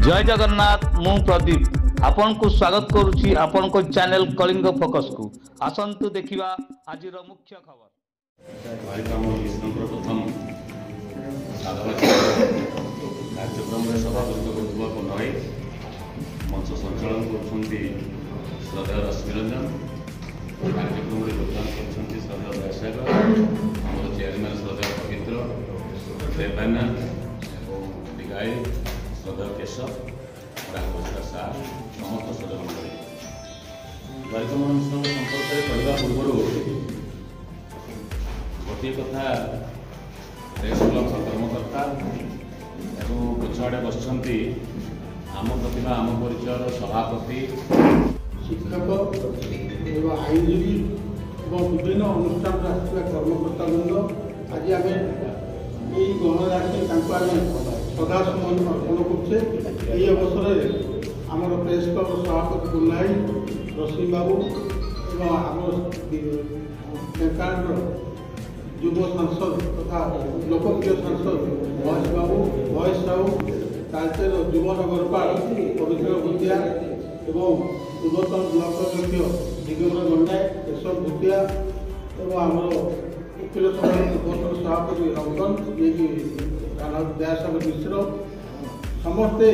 जय जगन्नाथ मु प्रदीप आपण को स्वागत करुछि आपण को चैनल कलिंग फोकस को आसंतु देखिबा आज मुख्य खबर। प्रथम कार्यक्रम सभापति नई मंच संचालन कर श्रद्धेय रश्मि रंजन कार्यक्रम में योगदान कर श्रद्धेय दयासागर आम चेयरमैन श्रद्धेय पवित्र देवाना दिगाई श्रद्धेय केशव रामकृष्ण सार समस्त सदन मंडली कार्यक्रम संपर्क करने पूर्व गोटे कथा प्रेस क्लब कर्मकर्ता एवं पछाड़े बस आम प्रतिभा आम परिचय सभापति शिक्षक एवं आईनजीवी विभिन्न अनुष्ठान आसला कर्मकर्ता वृंद आज आम यही गणराशि श्रद्धा सुमन अर्पण करे। यही अवसर में आमर प्रेस क्लब सभापति बुल्लाई रश्मि बाबू एवं आम ढेंकानाल युव सांसद तथा लोकप्रिय सांसद महेश बाबू महेश राउ तालचेर युव नगरपाल पवित्र भूतिया एवं पूर्वतन ब्लक अध्यक्ष दिगंबर गंडाय केशव भूतिया एवं आमर वकिल सभार पूर्वतन सभापति रंजन ये दयासागर मिश्र समस्ते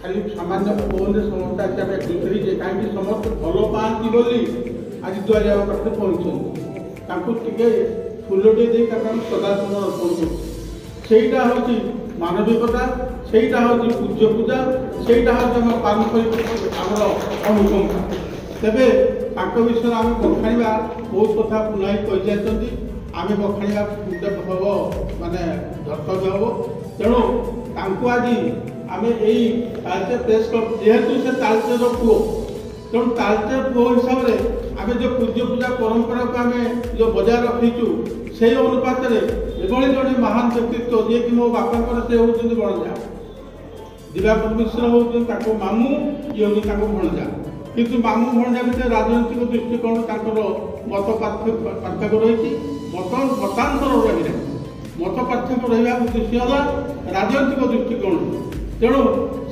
खाली सामान्य फोन समस्त आज आम एकत्रित कहीं समस्त भल पाती बोली आज दुआरिया पाखे पहुँचते टे फुलटे दे श्रद्धासुमन अर्पण करटा हूँ मानविकता सेटा हूँ पूज्य पूजा सेटा हूँ पारंपरिक आमर अनुकंपा तेरे विषय आम बखाणा बहुत कथा पुनाई कही आम बखाणा हम माने धर्तव्य हम तेणु आज आम यही तालचेर प्रेस क्लब जेहेतु से तालचेर पुओ तेणु तालचेर पुओ हिसाब से आम जो पूज्य पूजा परंपरा को आम जो बजाय रखीचु से अनुपात एभली जड़े महान व्यक्तित्व जी कि मो बापा से होती भणजा दिवाकर मिश्र होती मामू ये हूँ भणजा किंतु मामू भणजा भितर राजनैतिक दृष्टिकोण मत पार्थक्य रही मतांतर रही मत पार्थक्य रहा उद्देश्य है राजनैतिक दृष्टिकोण तेणु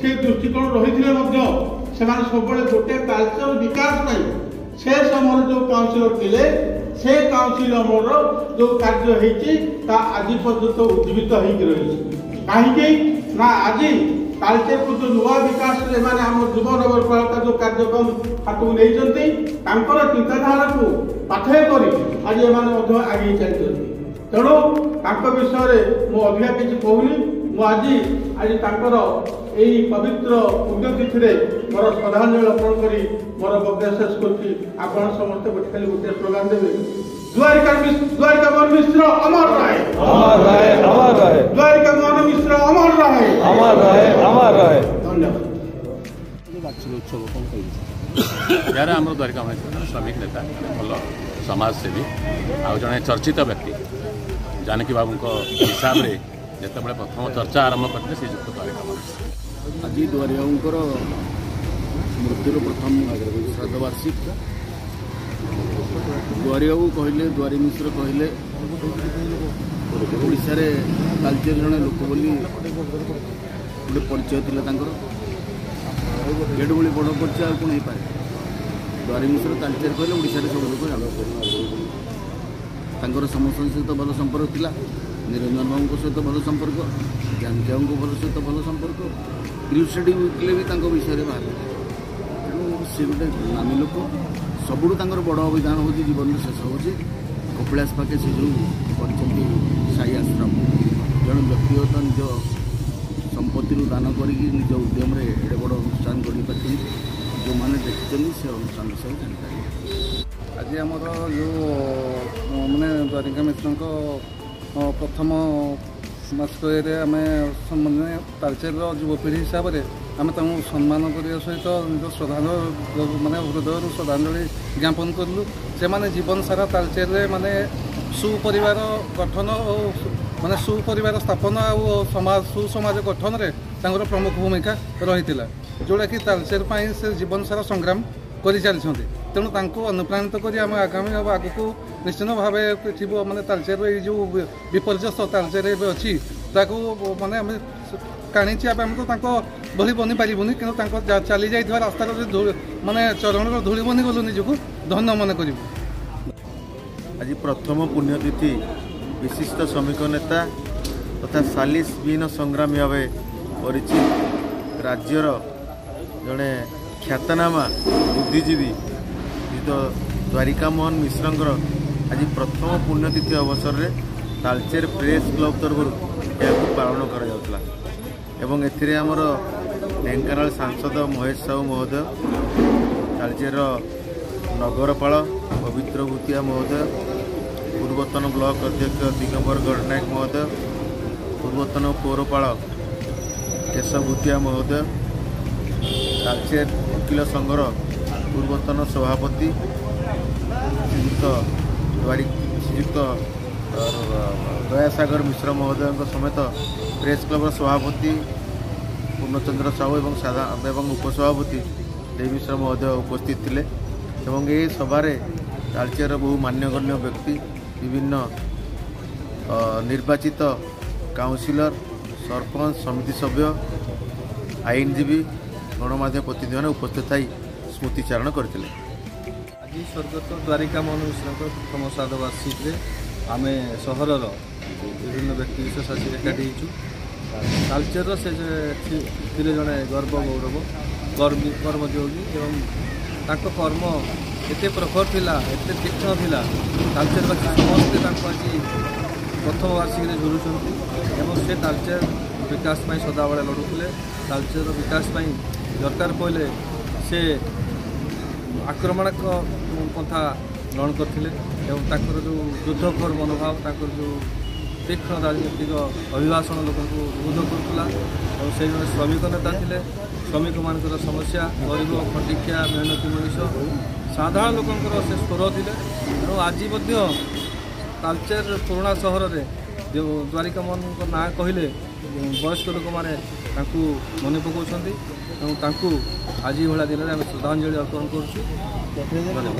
से दृष्टिकोण रही से सब गोटे तालचेर विकास से समय जो काउंसिलर थे से काउंसिलर जो कार्य होता आज पर्यंत उज्जीवित हो कहीं आज तालचेर को जो नुआ विकास आम युव नगरपालिका जो कार्यक्रम हाथ में नहीं चिंताधारा को पाठय कर आज एम आगे चलते तेणु विषय में अधिका किसी कहूनी मुझे आज यही पवित्र पुण्यतिथि मोर श्रद्धांजलि अर्पण कर मोर बक्तव्य शेष कर समस्त खाली गोटे स्लोगान देवे द्वारिका मोहन मिश्र अमर रहे द्वारिका मोहन मिश्र अमर रहे धन्यवाद। यार आम द्वारिका महेश श्रमिक नेता भल समाजसेवी आ जड़े चर्चित व्यक्ति जानकी बाबू हिसाब से जिते प्रथम चर्चा आरंभ करते श्रीजुक्त द्वारिका महेश आज द्वारिका मृत्युर प्रथम श्राद्धवार्षिक द्वारिका कहले द्वारी मिश्र कहले ओडिशा रे तालचेर जड़े लोक बोली गोटे परिचय थी एडे भाई बड़ परिचय कौन हो पाए द्वारी मिश्र तालचेर कहले ओडिशा सब लोग जानते समस्त सहित भल संपर्क था निरंजन बाबू सहित भल संपर्क जानकी बाबू भल सहित भल संपर्क क्रियोसिटी विकले भी विषय में बाहर तेणु सी गोटे नामी लोक सबुठ बड़ अभिधान हूँ जीवन शेष हो कपिलास पाखे से जो साई आश्रम जन व्यक्तिगत निज संपत्ति दान कर निज उद्यम एडे बड़ अनुष्ठान कर जो मैंने देखते से अनुष्ठान विषय जानकारी आज आमर जो मैंने द्वारिका मिश्र प्रथम मासिक आम तालचेर युवपीढ़ी हिसाब से आम सम्मान करने सहित निज श्रद्धांजलि माने हृदय श्रद्धांजलि ज्ञापन कलु से जीवन सारा तालचेर माने सुपरिवार गठन और माने सुपरिवार स्थापना और समाज सुसमाज गठन में प्रमुख भूमिका रही जोड़ा कि तालचेर से जीवन सारा संग्राम कर चलती तेणु अनुप्राणित कर आगामी आग को निश्चित भाव माने तालचेर जो विपर्यस्त तालचेर अच्छी माने କାଣିଛି ଆମେ ତ ତାଙ୍କ ଭଳି ବନି ପାରିବୁନି, କିନ୍ତୁ ତାଙ୍କ ଚାଲି ଯାଇଥିବା ରାସ୍ତାର ମାନେ ଚରଣର ଧୂଳି ବନି ଗଲୁ, ନିଜକୁ ଧନ୍ୟ ମନେ କରିବୁ। ଆଜି ପ୍ରଥମ ପୁଣ୍ୟତିଥି ବିଶିଷ୍ଟ ଶ୍ରମିକ ନେତା ତଥା ସାଲିସବିହୀନ ସଂଗ୍ରାମୀ ଭାବେ ପରିଚିତ ରାଜ୍ୟର ଜଣେ ଖ୍ୟାତନାମା ବୁଦ୍ଧିଜୀବୀ ଦ୍ୱାରିକା ମୋହନ ମିଶ୍ରଙ୍କର ଆଜି ପ୍ରଥମ ପୁଣ୍ୟତିଥି ଅବସରରେ ତାଳଚେର ପ୍ରେସ୍ କ୍ଲବ୍ ତରଫରୁ ଏହାକୁ ପାଳନ କରାଯାଉଥିଲା ଏବଂ ଏଥିରେ ଆମର ଢେଙ୍କାନାଳ ସାଂସଦ ମହେଶ ସାହୁ ମହୋଦୟ, ତାଳଚେରର ନଗରପାଳ ପବିତ୍ର ଭୂତିଆ ମହୋଦୟ, ପୂର୍ବତନ ବ୍ଲକ ଅଧ୍ୟକ୍ଷ ଦିଗମ୍ବର ଗଡ଼ନାୟକ ମହୋଦୟ, ପୂର୍ବତନ ପୌରପାଳ କେଶବ ଭୂତିଆ ମହୋଦୟ, ତାଳଚେର ଓକିଲ ସଂଘର ପୂର୍ବତନ ସଭାପତି ଶ୍ରୀଯୁକ୍ତ ଦୟାସାଗର ମିଶ୍ର ମହୋଦୟଙ୍କ ସମେତ ପ୍ରେସ୍ କ୍ଲବର ସଭାପତି ପୂର୍ଣ୍ଣଚନ୍ଦ୍ର ସାହୁ ଏବଂ ଉପସଭାପତି ଦେବୀ ମିଶ୍ର ମହୋଦୟ ଉପସ୍ଥିତ ଥିଲେ ଏବଂ ଏହି ସଭାରେ ତାଳଚେରର ବହୁ ମାନ୍ୟଗଣ୍ୟ ବ୍ୟକ୍ତି, ବିଭିନ୍ନ ନିର୍ବାଚିତ କାଉନସିଲର, ସରପଞ୍ଚ, ସମିତି ସଭ୍ୟ, ଆଇନଜୀବୀ, ଗଣମାଧ୍ୟମ ପ୍ରତିନିଧିମାନେ ଉପସ୍ଥିତ ଥାଇ ସ୍ମୃତିଚାରଣ କରିଥିଲେ। ଆଜି ସ୍ୱର୍ଗତ ଦ୍ୱାରିକା ମୋହନ ମିଶ୍ରଙ୍କ ପ୍ରଥମ ଶ୍ରାଦ୍ଧ ବାର୍ଷିକୀରେ ଆମେ ସହରର ବିଭିନ୍ନ ବ୍ୟକ୍ତି ବିଶେଷ ଆସି ଏକାଠି ହେଇଛୁ। ତାଳଚେରର ସେ ଥିଲେ ଜଣେ ଗର୍ବ ଗୌରବ କର୍ମଯୋଗୀ ଏବଂ ତାଙ୍କ କର୍ମ ଏତେ ପ୍ରଖର ଥିଲା, ଏତେ ତୀକ୍ଷ୍ଣ ଥିଲା, ତାଳଚେରବାସୀ ସମସ୍ତେ ତାଙ୍କୁ ଆଜି ପ୍ରଥମ ବାର୍ଷିକୀରେ ଝୁରୁଛନ୍ତି ଏବଂ ସେ ତାଳଚେର ବିକାଶ ପାଇଁ ସଦାବେଳେ ଲଢ଼ୁଥିଲେ। ତାଳଚେରର ବିକାଶ ପାଇଁ ଦରକାର ପଡ଼ିଲେ ସେ ଆକ୍ରମଣାତ୍ମକ ପନ୍ଥା ଗ୍ରହଣ କରିଥିଲେ ଏବଂ ତାଙ୍କର ଯେଉଁ ଯୁଦ୍ଧଖୋର ମନୋଭାବ, ତାଙ୍କର ଯେଉଁ ତୀକ୍ଷ୍ଣ ରାଜନୈତିକ ଅଭିଭାଷଣ ଲୋକଙ୍କୁ ଉଦ୍ବୁଦ୍ଧ କରୁଥିଲା ଏବଂ ସେ ଜଣେ ଶ୍ରମିକ ନେତା ଥିଲେ। ଶ୍ରମିକମାନଙ୍କର ସମସ୍ୟା, ଗରିବ, ଖଟିଖିଆ, ମେହନତି ମଣିଷ, ସାଧାରଣ ଲୋକଙ୍କର ସେ ସ୍ୱର ଥିଲେ ଏବଂ ଆଜି ମଧ୍ୟ ତାଳଚେର ପୁରୁଣା ସହରରେ ଯେଉଁ ଦ୍ୱାରିକା ମୋହନଙ୍କ ନାଁ କହିଲେ ବୟସ୍କ ଲୋକମାନେ ତାଙ୍କୁ ମନେ ପକାଉଛନ୍ତି ଏବଂ ତାଙ୍କୁ ଆଜି ଭଳିଆ ଦିନରେ ଆମେ ଶ୍ରଦ୍ଧାଞ୍ଜଳି ଅର୍ପଣ କରୁଛୁ। ଧନ୍ୟବାଦ।